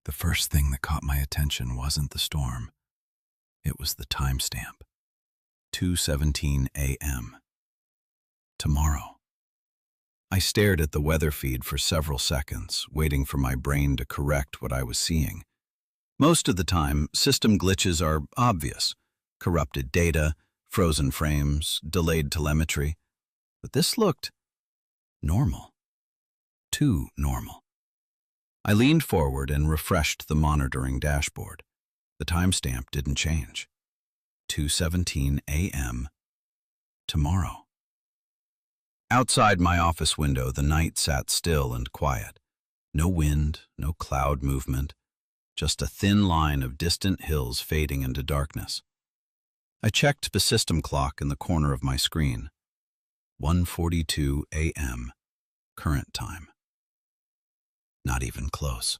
The first thing that caught my attention wasn't the storm. It was the timestamp. 2:17 a.m. Tomorrow. I stared at the weather feed for several seconds, waiting for my brain to correct what I was seeing. Most of the time, system glitches are obvious. Corrupted data, frozen frames, delayed telemetry. But this looked normal. Too normal. I leaned forward and refreshed the monitoring dashboard. The timestamp didn't change. 2:17 a.m. tomorrow. Outside my office window, the night sat still and quiet. No wind, no cloud movement, just a thin line of distant hills fading into darkness. I checked the system clock in the corner of my screen. 1:42 a.m. current time. Not even close.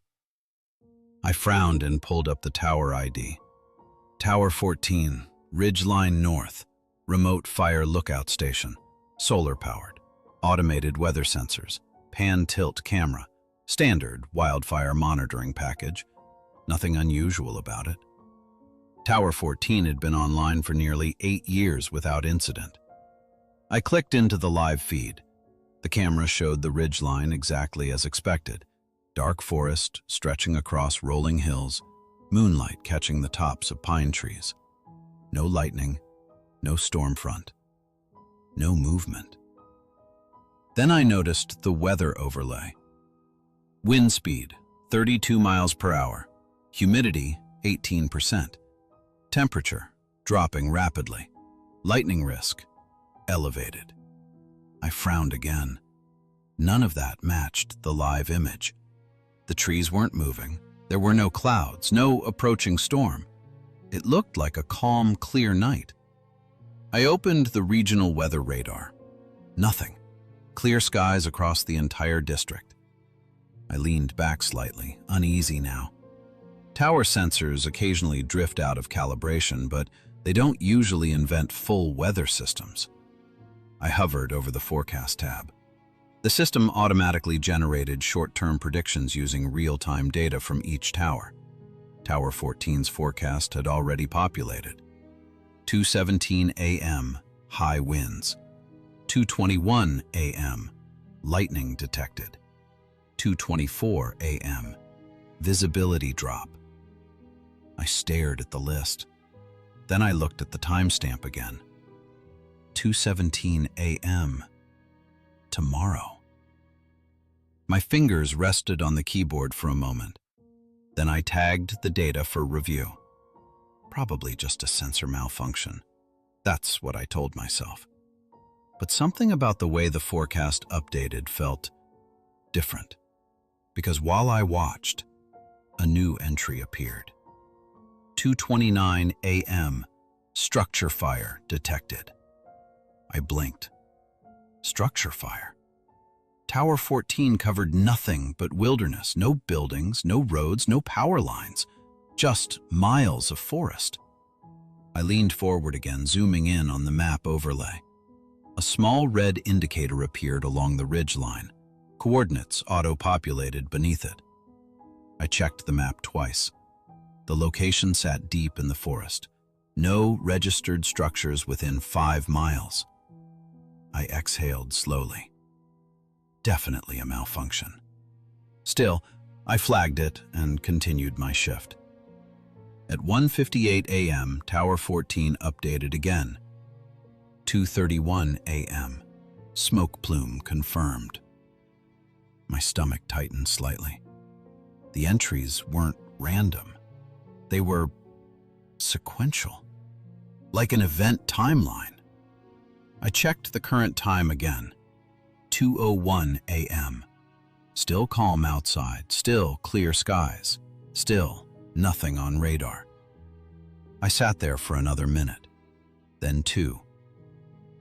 I frowned and pulled up the tower ID. Tower 14, Ridgeline North, remote fire lookout station, solar-powered, automated weather sensors, pan-tilt camera, standard wildfire monitoring package. Nothing unusual about it. Tower 14 had been online for nearly 8 years without incident. I clicked into the live feed. The camera showed the ridgeline exactly as expected. Dark forest stretching across rolling hills, moonlight catching the tops of pine trees. No lightning, no storm front, no movement. Then I noticed the weather overlay. Wind speed, 32 miles per hour. Humidity, 18%. Temperature, dropping rapidly. Lightning risk, elevated. I frowned again. None of that matched the live image. The trees weren't moving. There were no clouds, no approaching storm. It looked like a calm, clear night. I opened the regional weather radar. Nothing. Clear skies across the entire district. I leaned back slightly, uneasy now. Tower sensors occasionally drift out of calibration, but they don't usually invent full weather systems. I hovered over the forecast tab. The system automatically generated short-term predictions using real-time data from each tower. Tower 14's forecast had already populated. 2:17 a.m., high winds. 2:21 a.m., lightning detected. 2:24 a.m., visibility drop. I stared at the list. Then I looked at the timestamp again. 2:17 a.m. tomorrow. My fingers rested on the keyboard for a moment. Then I tagged the data for review. Probably just a sensor malfunction. That's what I told myself. But something about the way the forecast updated felt different. Because while I watched, a new entry appeared. 2:29 a.m. structure fire detected. I blinked. Structure fire. Tower 14 covered nothing but wilderness, no buildings, no roads, no power lines, just miles of forest. I leaned forward again, zooming in on the map overlay. A small red indicator appeared along the ridge line, coordinates auto-populated beneath it. I checked the map twice. The location sat deep in the forest. No registered structures within 5 miles. I exhaled slowly. Definitely a malfunction. Still, I flagged it and continued my shift. At 1:58 a.m., Tower 14 updated again. 2:31 a.m., smoke plume confirmed. My stomach tightened slightly. The entries weren't random. They were sequential, like an event timeline. I checked the current time again. 2:01 a.m. Still calm outside, still clear skies, still nothing on radar. I sat there for another minute, then 2.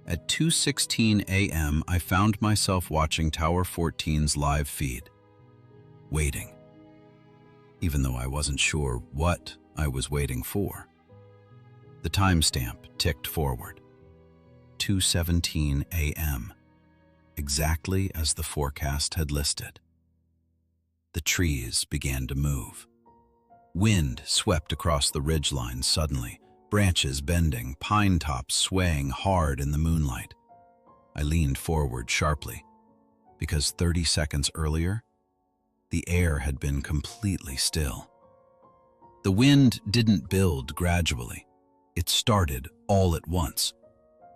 At 2:16 a.m., I found myself watching Tower 14's live feed, waiting, even though I wasn't sure what I was waiting for. The timestamp ticked forward. 2:17 a.m., exactly as the forecast had listed. The trees began to move. Wind swept across the ridgeline suddenly, branches bending, pine tops swaying hard in the moonlight. I leaned forward sharply, because 30 seconds earlier, the air had been completely still. The wind didn't build gradually. It started all at once.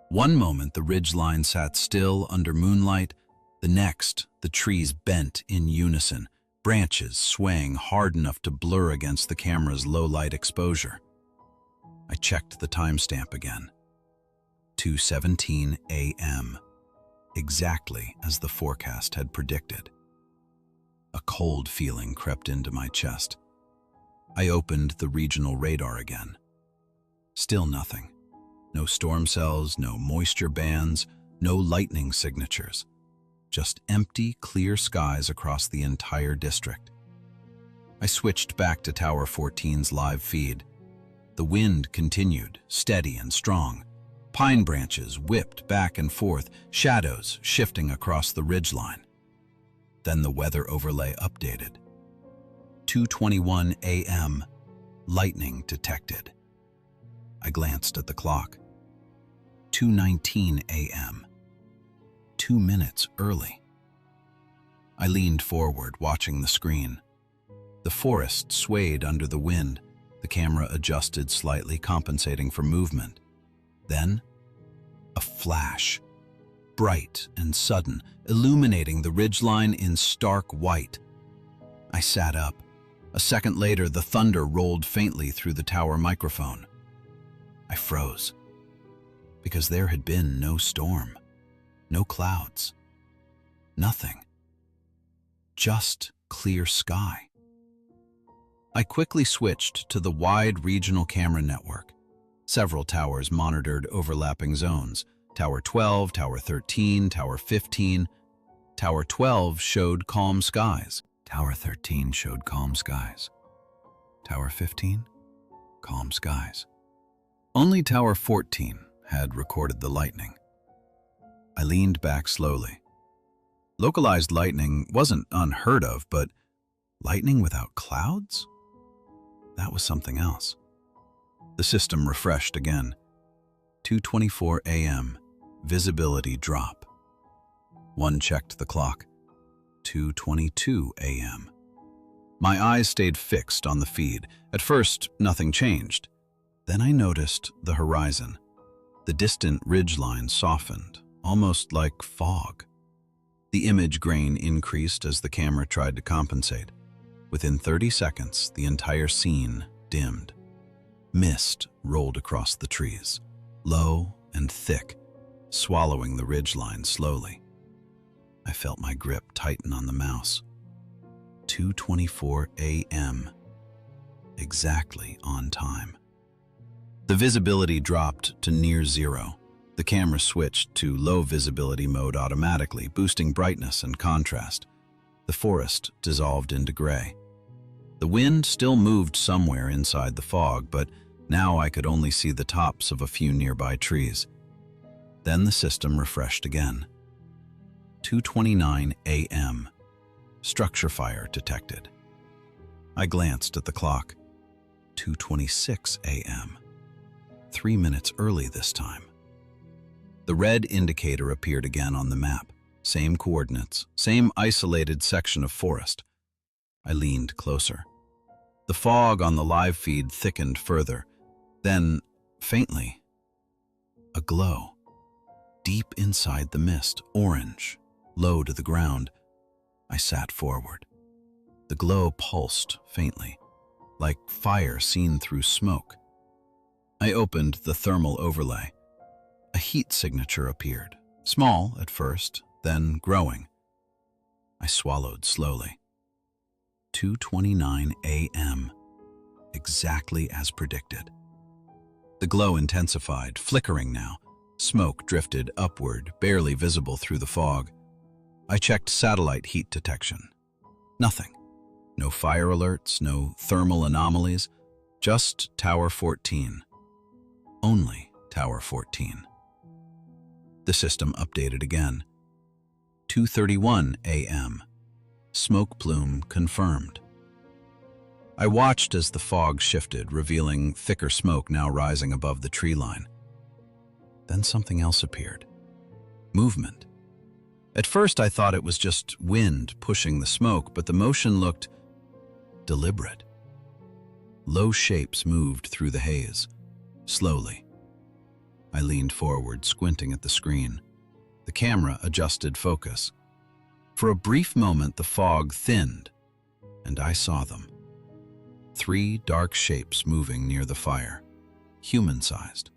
One moment the ridgeline sat still under moonlight, the next the trees bent in unison, branches swaying hard enough to blur against the camera's low-light exposure. I checked the timestamp again. 2:17 a.m., exactly as the forecast had predicted. A cold feeling crept into my chest. I opened the regional radar again. Still nothing. No storm cells, no moisture bands, no lightning signatures. Just empty, clear skies across the entire district. I switched back to Tower 14's live feed. The wind continued, steady and strong. Pine branches whipped back and forth, shadows shifting across the ridgeline. Then the weather overlay updated. 2:21 a.m., lightning detected. I glanced at the clock. 2:19 a.m., 2 minutes early. I leaned forward, watching the screen. The forest swayed under the wind, the camera adjusted slightly, compensating for movement. Then, a flash, bright and sudden, illuminating the ridgeline in stark white. I sat up. A second later, the thunder rolled faintly through the tower microphone. I froze, because there had been no storm, no clouds, nothing. Just clear sky. I quickly switched to the wide regional camera network. Several towers monitored overlapping zones. Tower 12, Tower 13, Tower 15. Tower 12 showed calm skies. Tower 13 showed calm skies. Tower 15, calm skies. Only Tower 14 had recorded the lightning. I leaned back slowly. Localized lightning wasn't unheard of, but lightning without clouds? That was something else. The system refreshed again. 2:24 a.m., visibility drop. One checked the clock. 2:22 a.m. My eyes stayed fixed on the feed. At first, nothing changed. Then I noticed the horizon. The distant ridgeline softened, almost like fog. The image grain increased as the camera tried to compensate. Within 30 seconds, the entire scene dimmed. Mist rolled across the trees, low and thick, swallowing the ridgeline slowly. I felt my grip tighten on the mouse. 2:24 a.m., exactly on time. The visibility dropped to near zero. The camera switched to low visibility mode automatically, boosting brightness and contrast. The forest dissolved into gray. The wind still moved somewhere inside the fog, but now I could only see the tops of a few nearby trees. Then the system refreshed again. 2:29 a.m. Structure fire detected. I glanced at the clock. 2:26 a.m. 3 minutes early this time. The red indicator appeared again on the map. Same coordinates, same isolated section of forest. I leaned closer. The fog on the live feed thickened further. Then, faintly, a glow. Deep inside the mist, orange, low to the ground. I sat forward. The glow pulsed faintly, like fire seen through smoke. I opened the thermal overlay. A heat signature appeared, small at first, then growing. I swallowed slowly. 2:29 a.m., exactly as predicted. The glow intensified, flickering now. Smoke drifted upward, barely visible through the fog. I checked satellite heat detection. Nothing. No fire alerts, no thermal anomalies, just Tower 14. Only Tower 14. The system updated again. 2:31 a.m. Smoke plume confirmed. I watched as the fog shifted, revealing thicker smoke now rising above the tree line. Then something else appeared. Movement. At first I thought it was just wind pushing the smoke, but the motion looked deliberate. Low shapes moved through the haze, slowly. I leaned forward, squinting at the screen. The camera adjusted focus. For a brief moment, the fog thinned, and I saw them. 3 dark shapes moving near the fire, human-sized,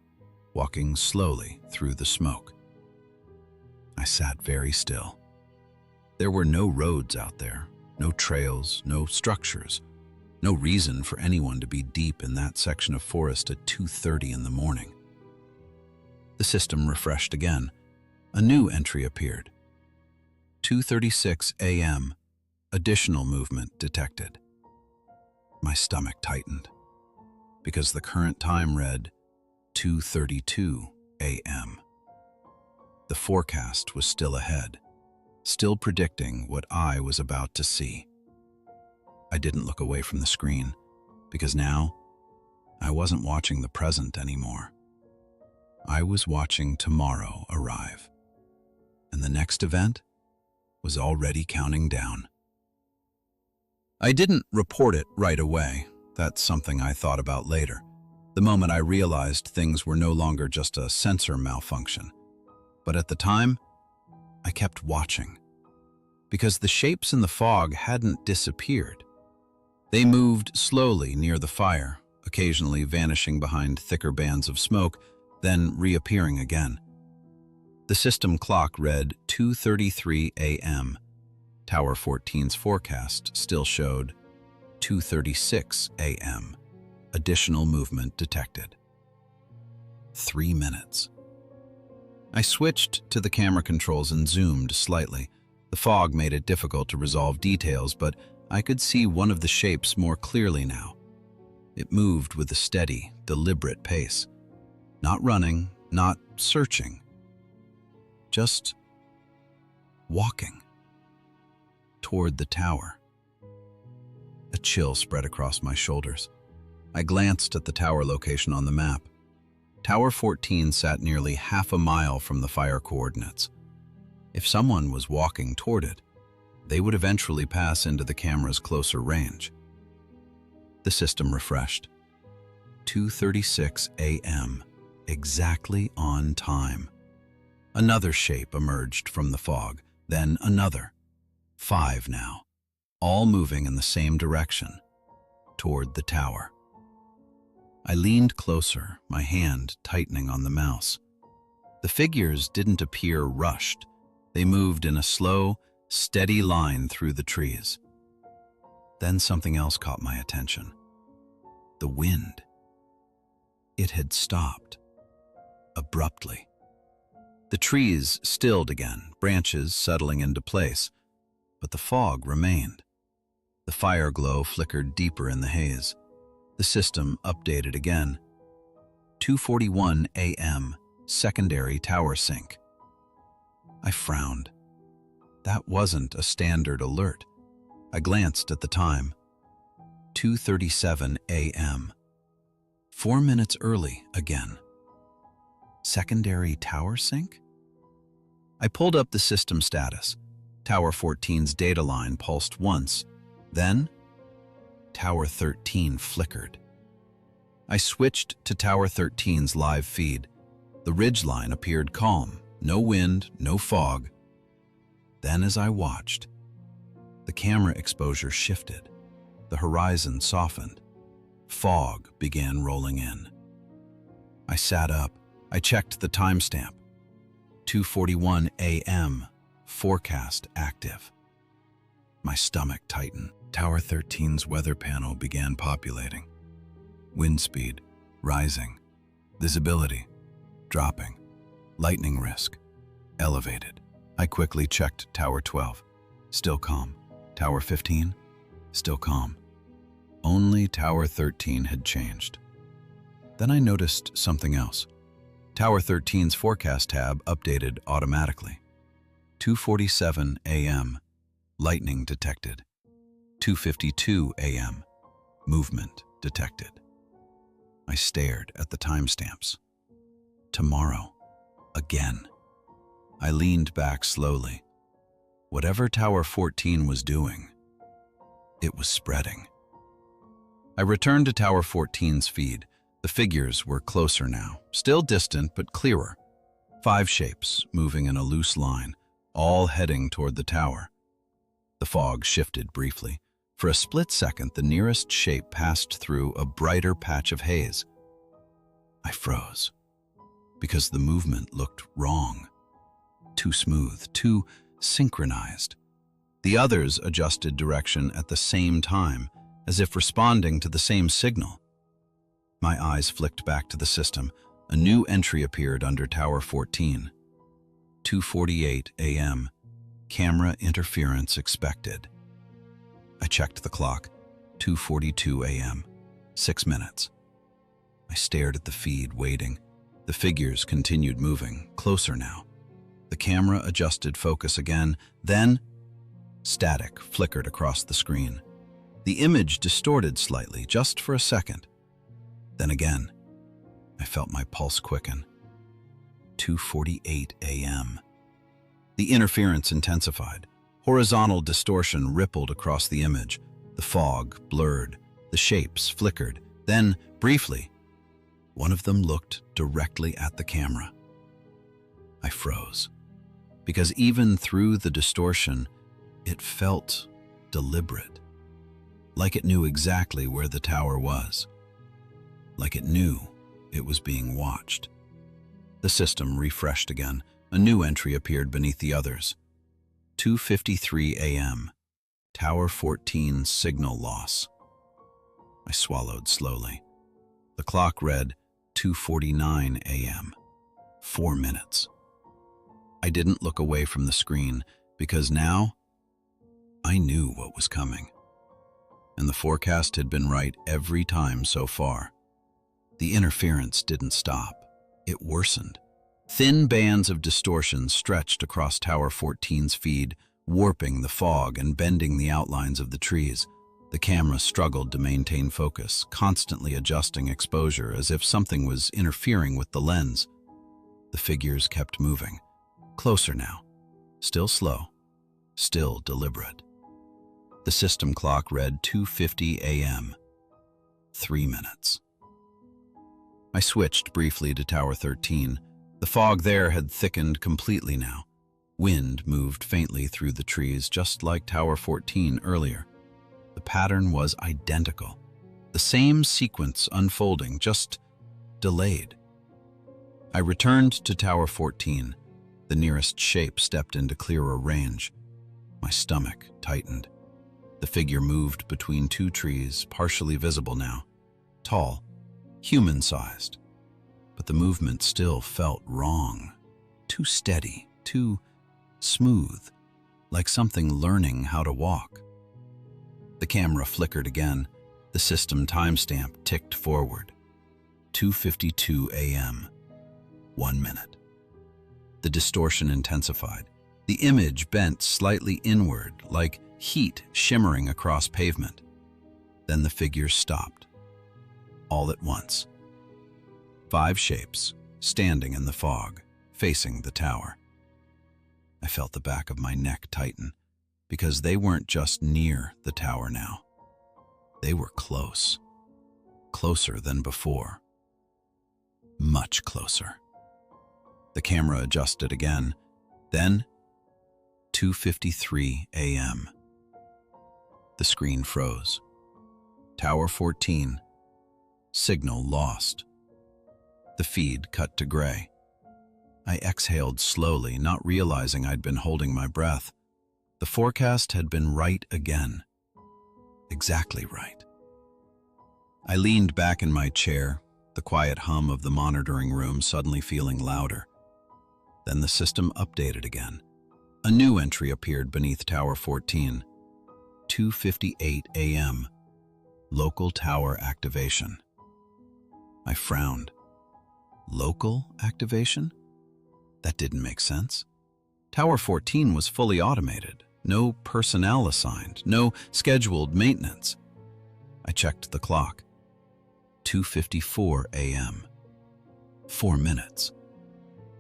walking slowly through the smoke. I sat very still. There were no roads out there, no trails, no structures, no reason for anyone to be deep in that section of forest at 2:30 in the morning. The system refreshed again. A new entry appeared. 2:36 a.m. Additional movement detected. My stomach tightened, because the current time read 2:32 a.m. The forecast was still ahead, still predicting what I was about to see. I didn't look away from the screen, because now I wasn't watching the present anymore. I was watching tomorrow arrive, and the next event was already counting down. I didn't report it right away. That's something I thought about later, the moment I realized things were no longer just a sensor malfunction. But at the time, I kept watching, because the shapes in the fog hadn't disappeared. They moved slowly near the fire, occasionally vanishing behind thicker bands of smoke, then reappearing again. The system clock read 2:33 a.m. Tower 14's forecast still showed 2:36 a.m. Additional movement detected. 3 minutes. I switched to the camera controls and zoomed slightly. The fog made it difficult to resolve details, but I could see one of the shapes more clearly now. It moved with a steady, deliberate pace. Not running, not searching. Just walking toward the tower. A chill spread across my shoulders. I glanced at the tower location on the map. Tower 14 sat nearly half a mile from the fire coordinates. If someone was walking toward it, they would eventually pass into the camera's closer range. The system refreshed. 2:36 a.m., exactly on time. Another shape emerged from the fog, then another. 5 now, all moving in the same direction, toward the tower. I leaned closer, my hand tightening on the mouse. The figures didn't appear rushed. They moved in a slow, steady line through the trees. Then something else caught my attention. The wind. It had stopped, abruptly. The trees stilled again, branches settling into place, but the fog remained. The fire glow flickered deeper in the haze. The system updated again. 2:41 a.m., secondary tower sync. I frowned. That wasn't a standard alert. I glanced at the time. 2:37 a.m. 4 minutes early again. Secondary tower sync? I pulled up the system status. Tower 14's data line pulsed once. Then, Tower 13 flickered. I switched to Tower 13's live feed. The ridgeline appeared calm. No wind, no fog. Then as I watched, the camera exposure shifted. The horizon softened. Fog began rolling in. I sat up. I checked the timestamp. 2:41 a.m. Forecast active. My stomach tightened. Tower 13's weather panel began populating. Wind speed rising. Visibility dropping. Lightning risk elevated. I quickly checked Tower 12. Still calm. Tower 15? Still calm. Only Tower 13 had changed. Then I noticed something else. Tower 13's forecast tab updated automatically. 2:47 a.m. Lightning detected. 2:52 a.m. Movement detected. I stared at the timestamps. Tomorrow. Again. I leaned back slowly. Whatever Tower 14 was doing, it was spreading. I returned to Tower 14's feed. The figures were closer now, still distant but clearer. 5 shapes moving in a loose line, all heading toward the tower. The fog shifted briefly. For a split second, the nearest shape passed through a brighter patch of haze. I froze, because the movement looked wrong. Too smooth, too synchronized. The others adjusted direction at the same time, as if responding to the same signal. My eyes flicked back to the system. A new entry appeared under Tower 14. 2:48 a.m. Camera interference expected. I checked the clock. 2:42 a.m. 6 minutes. I stared at the feed, waiting. The figures continued moving, closer now. The camera adjusted focus again. Then, static flickered across the screen. The image distorted slightly, just for a second. Then again, I felt my pulse quicken. 2:48 a.m. The interference intensified. Horizontal distortion rippled across the image. The fog blurred. The shapes flickered. Then, briefly, one of them looked directly at the camera. I froze, because even through the distortion, it felt deliberate. Like it knew exactly where the tower was. Like it knew it was being watched. The system refreshed again. A new entry appeared beneath the others. 2:53 a.m. Tower 14 signal loss. I swallowed slowly. The clock read 2:49 a.m. 4 minutes. I didn't look away from the screen because now I knew what was coming. And the forecast had been right every time so far. The interference didn't stop. It worsened. Thin bands of distortion stretched across Tower 14's feed, warping the fog and bending the outlines of the trees. The camera struggled to maintain focus, constantly adjusting exposure as if something was interfering with the lens. The figures kept moving. Closer now. Still slow. Still deliberate. The system clock read 2:50 a.m. 3 minutes. I switched briefly to Tower 13. The fog there had thickened completely now. Wind moved faintly through the trees, just like Tower 14 earlier. The pattern was identical. The same sequence unfolding, just delayed. I returned to Tower 14. The nearest shape stepped into clearer range. My stomach tightened. The figure moved between 2 trees, partially visible now. Tall, human-sized. But the movement still felt wrong. Too steady, too smooth, like something learning how to walk. The camera flickered again. The system timestamp ticked forward. 2:52 a.m. 1 minute. The distortion intensified. The image bent slightly inward, like heat shimmering across pavement. Then the figures stopped. All at once. 5 shapes, standing in the fog, facing the tower. I felt the back of my neck tighten, because they weren't just near the tower now. They were close. Closer than before. Much closer. The camera adjusted again. Then, 2:53 a.m. The screen froze. Tower 14. Signal lost. The feed cut to gray. I exhaled slowly, not realizing I'd been holding my breath. The forecast had been right again. Exactly right. I leaned back in my chair, the quiet hum of the monitoring room suddenly feeling louder. Then the system updated again. A new entry appeared beneath Tower 14. 2:58 a.m. Local tower activation. I frowned. Local activation? That didn't make sense. Tower 14 was fully automated. No personnel assigned. No scheduled maintenance. I checked the clock. 2:54 a.m. 4 minutes.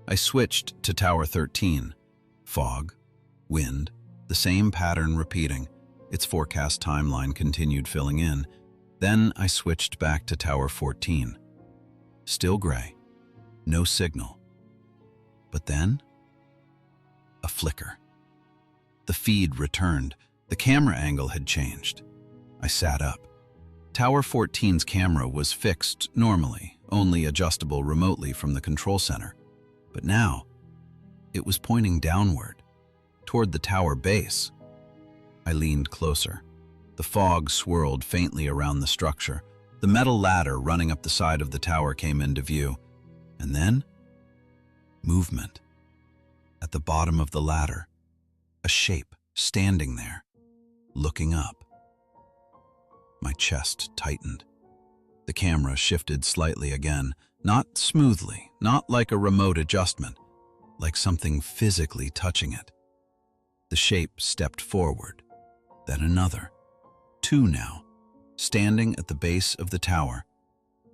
I switched to Tower 13. Fog, wind, the same pattern repeating. Its forecast timeline continued filling in. Then I switched back to Tower 14. Still gray. No signal. But then, a flicker. The feed returned. The camera angle had changed. I sat up. Tower 14's camera was fixed normally, only adjustable remotely from the control center. But now, it was pointing downward, toward the tower base. I leaned closer. The fog swirled faintly around the structure. The metal ladder running up the side of the tower came into view. And then, movement. At the bottom of the ladder, a shape standing there, looking up. My chest tightened. The camera shifted slightly again, not smoothly, not like a remote adjustment, like something physically touching it. The shape stepped forward, then another. 2 now, standing at the base of the tower.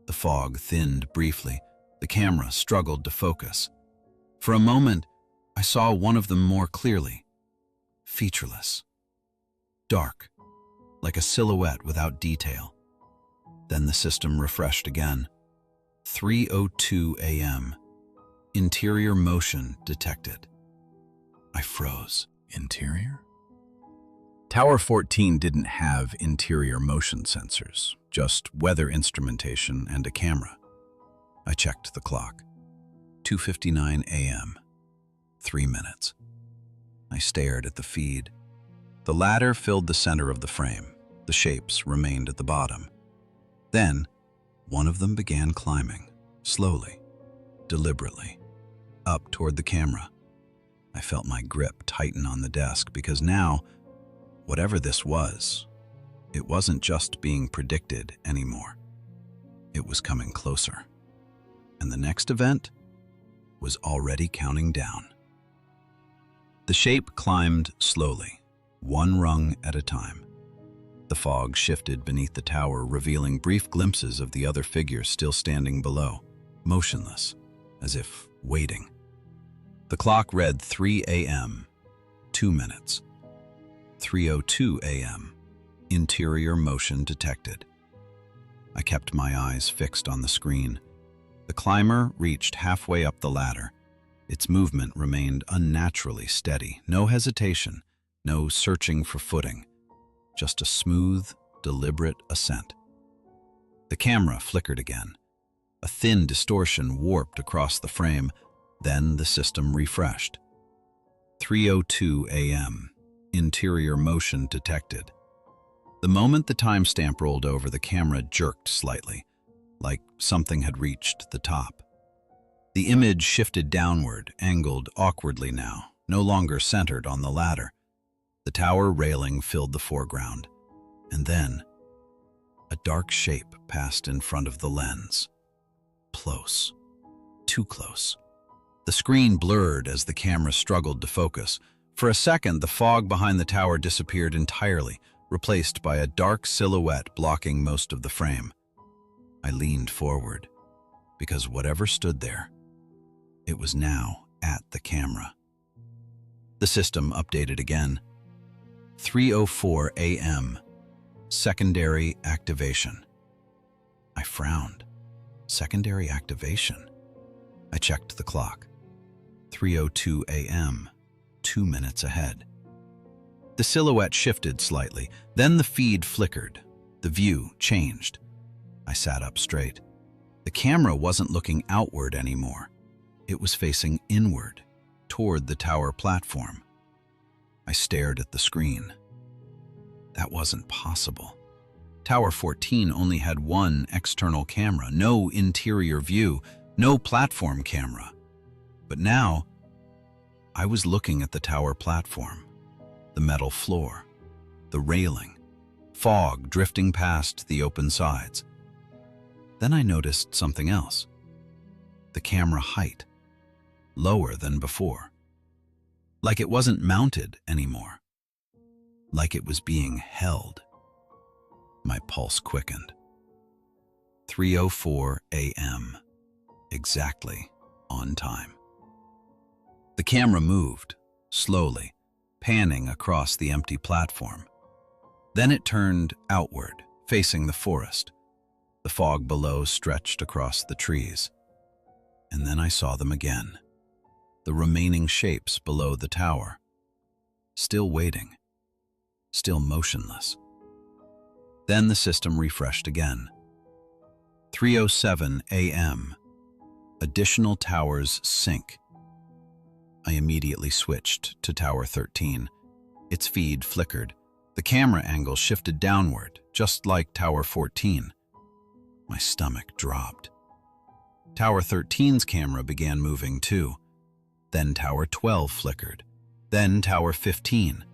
The fog thinned briefly. The camera struggled to focus. For a moment, I saw one of them more clearly. Featureless. Dark, like a silhouette without detail. Then the system refreshed again. 3:02 a.m. Interior motion detected. I froze. Interior? Tower 14 didn't have interior motion sensors, just weather instrumentation and a camera. I checked the clock. 2:59 a.m. 3 minutes. I stared at the feed. The ladder filled the center of the frame. The shapes remained at the bottom. Then, one of them began climbing, slowly, deliberately, up toward the camera. I felt my grip tighten on the desk because now, whatever this was, it wasn't just being predicted anymore. It was coming closer. And the next event was already counting down. The shape climbed slowly, one rung at a time. The fog shifted beneath the tower, revealing brief glimpses of the other figures still standing below, motionless, as if waiting. The clock read 3 a.m., 2 minutes. 3:02 a.m., interior motion detected. I kept my eyes fixed on the screen. The climber reached halfway up the ladder. Its movement remained unnaturally steady, no hesitation, no searching for footing, just a smooth, deliberate ascent. The camera flickered again. A thin distortion warped across the frame, then the system refreshed. 3:02 a.m., interior motion detected. The moment the timestamp rolled over, the camera jerked slightly, like something had reached the top. The image shifted downward, angled awkwardly now, no longer centered on the ladder. The tower railing filled the foreground, and then a dark shape passed in front of the lens. Close. Too close. The screen blurred as the camera struggled to focus. For a second, the fog behind the tower disappeared entirely, replaced by a dark silhouette blocking most of the frame. I leaned forward, because whatever stood there, it was now at the camera. The system updated again. 3:04 a.m. Secondary activation. I frowned. Secondary activation? I checked the clock. 3:02 a.m., 2 minutes ahead. The silhouette shifted slightly, then the feed flickered. The view changed. I sat up straight. The camera wasn't looking outward anymore. It was facing inward, toward the tower platform. I stared at the screen. That wasn't possible. Tower 14 only had one external camera, no interior view, no platform camera. But now, I was looking at the tower platform, the metal floor, the railing, fog drifting past the open sides. Then I noticed something else. The camera height, lower than before. Like it wasn't mounted anymore. Like it was being held. My pulse quickened. 3:04 a.m. Exactly on time. The camera moved, slowly, panning across the empty platform. Then it turned outward, facing the forest. The fog below stretched across the trees. And then I saw them again, the remaining shapes below the tower. Still waiting, still motionless. Then the system refreshed again. 3:07 a.m. Additional towers sync. I immediately switched to Tower 13. Its feed flickered. The camera angle shifted downward, just like Tower 14. My stomach dropped. Tower 13's camera began moving too. Then Tower 12 flickered. Then Tower 15.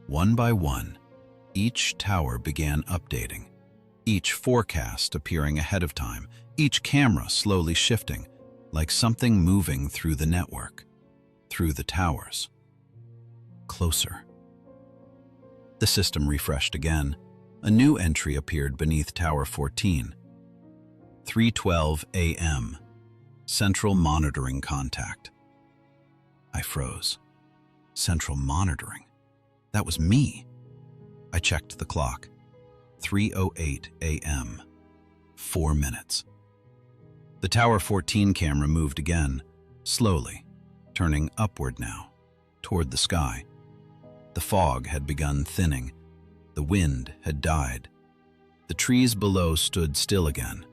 One by one, each tower began updating. Each forecast appearing ahead of time. Each camera slowly shifting, like something moving through the network. Through the towers. Closer. The system refreshed again. A new entry appeared beneath Tower 14. 3:12 a.m. Central monitoring contact. I froze. Central monitoring? That was me. I checked the clock. 3:08 a.m. 4 minutes. The Tower 14 camera moved again, slowly, turning upward now, toward the sky. The fog had begun thinning. The wind had died. The trees below stood still again.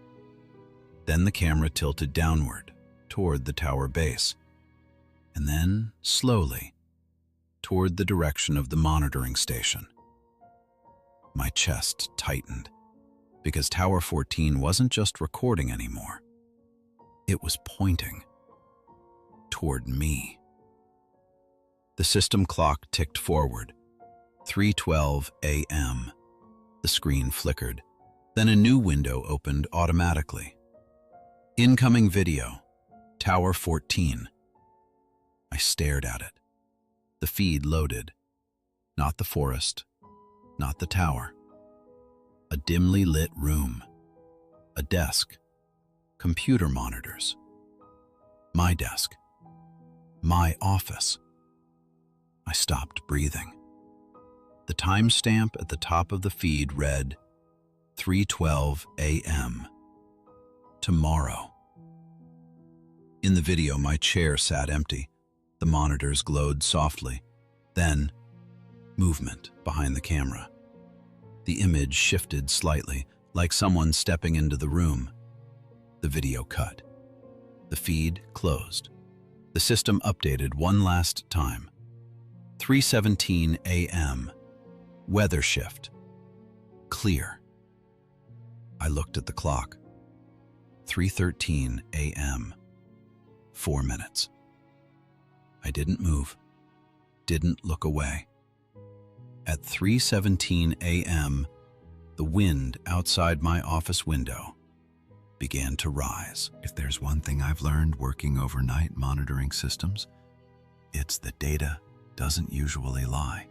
Then the camera tilted downward, toward the tower base. And then, slowly, toward the direction of the monitoring station. My chest tightened, because Tower 14 wasn't just recording anymore. It was pointing toward me. The system clock ticked forward. 3:12 a.m. The screen flickered. Then a new window opened automatically. Incoming video, Tower 14. I stared at it. The feed loaded. Not the forest, not the tower. A dimly lit room. A desk. Computer monitors. My desk. My office. I stopped breathing. The timestamp at the top of the feed read 3:12 a.m. Tomorrow. In the video, my chair sat empty. The monitors glowed softly. Then, movement behind the camera. The image shifted slightly, like someone stepping into the room. The video cut. The feed closed. The system updated one last time. 3:17 a.m. Weather shift. Clear. I looked at the clock. 3:13 a.m. 4 minutes. I didn't move, didn't look away. At 3:17 a.m., the wind outside my office window began to rise. If there's one thing I've learned working overnight monitoring systems, it's that data doesn't usually lie.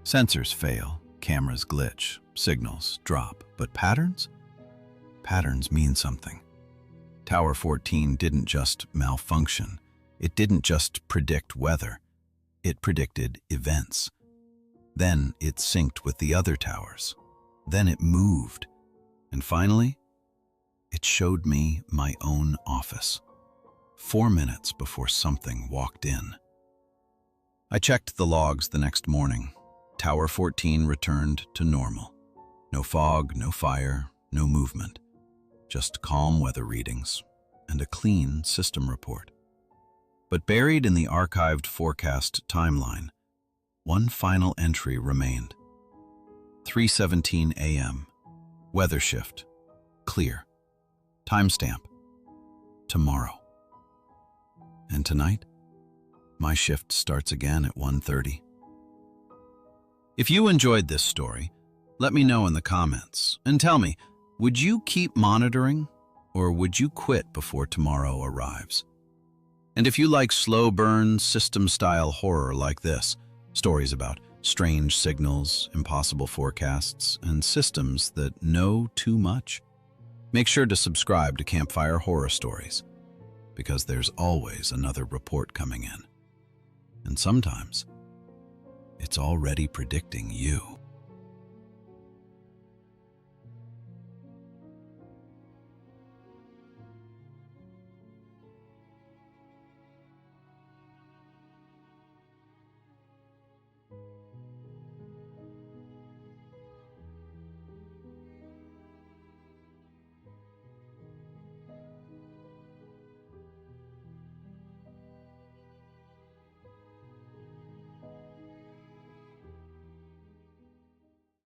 Sensors fail, cameras glitch, signals drop, but patterns? Patterns mean something. Tower 14 didn't just malfunction. It didn't just predict weather. It predicted events. Then it synced with the other towers. Then it moved. And finally, it showed me my own office. 4 minutes before something walked in. I checked the logs the next morning. Tower 14 returned to normal. No fog, no fire, no movement. Just calm weather readings and a clean system report. But buried in the archived forecast timeline, one final entry remained. 3:17 a.m. Weather shift. Clear. Timestamp. Tomorrow. And tonight, my shift starts again at 1:30. If you enjoyed this story, let me know in the comments and tell me, would you keep monitoring or would you quit before tomorrow arrives? And if you like slow burn, system-style horror like this, stories about Strange signals, impossible forecasts, and systems that know too much. Make sure to subscribe to Campfire Horror Stories, because there's always another report coming in. And sometimes, it's already predicting you.